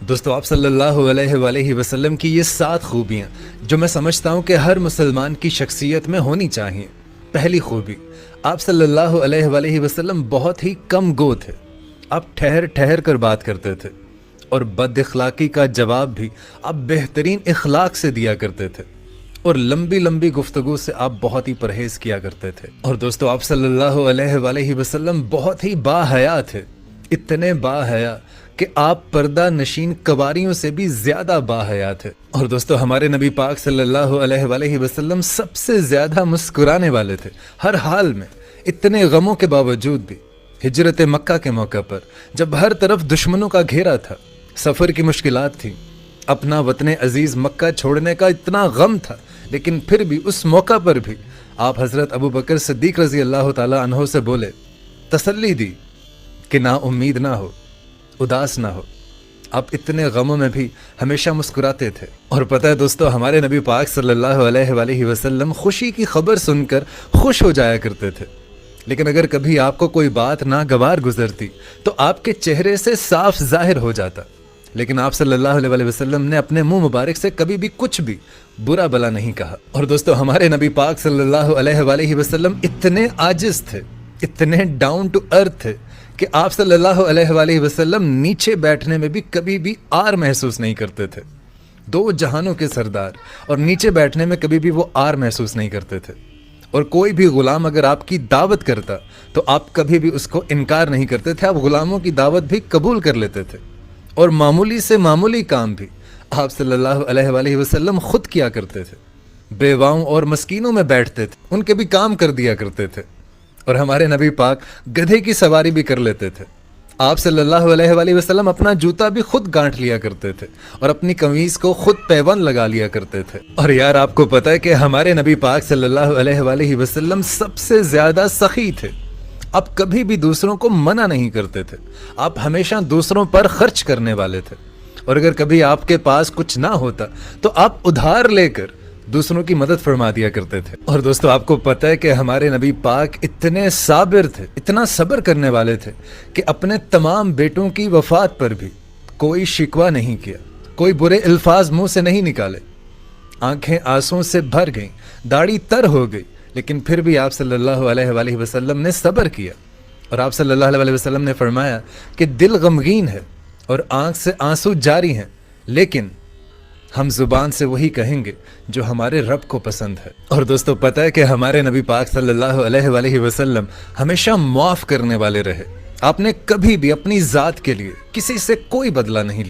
دوستو آپ صلی اللہ علیہ وآلہ وسلم کی یہ 7 خوبیاں جو میں سمجھتا ہوں کہ ہر مسلمان کی شخصیت میں ہونی چاہیے۔ پہلی خوبی، آپ صلی اللہ علیہ وآلہ وسلم بہت ہی کم گو تھے۔ آپ ٹھہر ٹھہر کر بات کرتے تھے اور بد اخلاقی کا جواب بھی آپ بہترین اخلاق سے دیا کرتے تھے، اور لمبی لمبی گفتگو سے آپ بہت ہی پرہیز کیا کرتے تھے۔ اور دوستو آپ صلی اللہ علیہ وآلہ وسلم بہت ہی با حیا تھے، اتنے با حیا کہ آپ پردہ نشین قواریوں سے بھی زیادہ با حیا تھے۔ اور دوستو ہمارے نبی پاک صلی اللہ علیہ وآلہ وسلم سب سے زیادہ مسکرانے والے تھے، ہر حال میں، اتنے غموں کے باوجود بھی۔ ہجرت مکہ کے موقع پر جب ہر طرف دشمنوں کا گھیرا تھا، سفر کی مشکلات تھیں، اپنا وطن عزیز مکہ چھوڑنے کا اتنا غم تھا، لیکن پھر بھی اس موقع پر بھی آپ حضرت ابو بکر صدیق رضی اللہ تعالی عنہ سے بولے، تسلی دی کہ نا امید نہ ہو، اداس نہ ہو۔ آپ اتنے غموں میں بھی ہمیشہ مسکراتے تھے۔ اور پتہ ہے دوستو ہمارے نبی پاک صلی اللہ علیہ وآلہ وسلم خوشی کی خبر سن کر خوش ہو جایا کرتے تھے، لیکن اگر کبھی آپ کو کوئی بات ناگوار گزرتی تو آپ کے چہرے سے صاف ظاہر ہو جاتا، لیکن آپ صلی اللہ علیہ وآلہ وسلم نے اپنے منہ مبارک سے کبھی بھی کچھ بھی برا بلا نہیں کہا۔ اور دوستو ہمارے نبی پاک صلی اللہ علیہ وآلہ وسلم اتنے عاجز تھے، اتنے ڈاؤن ٹو ارتھ تھے کہ آپ صلی اللہ علیہ وآلہ وسلم نیچے بیٹھنے میں بھی کبھی بھی آر محسوس نہیں کرتے تھے۔ 2 جہانوں کے سردار، اور نیچے بیٹھنے میں کبھی بھی وہ آر محسوس نہیں کرتے تھے۔ اور کوئی بھی غلام اگر آپ کی دعوت کرتا تو آپ کبھی بھی اس کو انکار نہیں کرتے تھے، آپ غلاموں کی دعوت بھی قبول کر لیتے تھے، اور معمولی سے معمولی کام بھی آپ صلی اللہ علیہ وآلہ وسلم خود کیا کرتے تھے۔ بیواؤں اور مسکینوں میں بیٹھتے تھے، ان کے بھی کام کر دیا کرتے تھے، اور ہمارے نبی پاک گدھے کی سواری بھی کر لیتے تھے۔ آپ صلی اللہ علیہ وآلہ وسلم اپنا جوتا بھی خود گانٹھ لیا کرتے تھے، اور اپنی قمیض کو خود پیوند لگا لیا کرتے تھے۔ اور یار آپ کو پتہ ہے کہ ہمارے نبی پاک صلی اللہ علیہ وآلہ وسلم سب سے زیادہ سخی تھے۔ آپ کبھی بھی دوسروں کو منع نہیں کرتے تھے، آپ ہمیشہ دوسروں پر خرچ کرنے والے تھے، اور اگر کبھی آپ کے پاس کچھ نہ ہوتا تو آپ ادھار لے کر دوسروں کی مدد فرما دیا کرتے تھے۔ اور دوستو آپ کو پتہ ہے کہ ہمارے نبی پاک اتنے صابر تھے، اتنا صبر کرنے والے تھے کہ اپنے تمام بیٹوں کی وفات پر بھی کوئی شکوہ نہیں کیا، کوئی برے الفاظ منہ سے نہیں نکالے۔ آنکھیں آنسوں سے بھر گئیں، داڑھی تر ہو گئی، لیکن پھر بھی آپ صلی اللہ علیہ وآلہ وسلم نے صبر کیا۔ اور آپ صلی اللہ علیہ وسلم نے فرمایا کہ دل غمگین ہے اور آنکھ سے آنسو جاری ہیں، لیکن ہم زبان سے وہی کہیں گے جو ہمارے رب کو پسند ہے۔ اور دوستو پتہ ہے کہ ہمارے نبی پاک صلی اللہ علیہ وآلہ وسلم ہمیشہ معاف کرنے والے رہے۔ آپ نے کبھی بھی اپنی ذات کے لیے کسی سے کوئی بدلہ نہیں لیا۔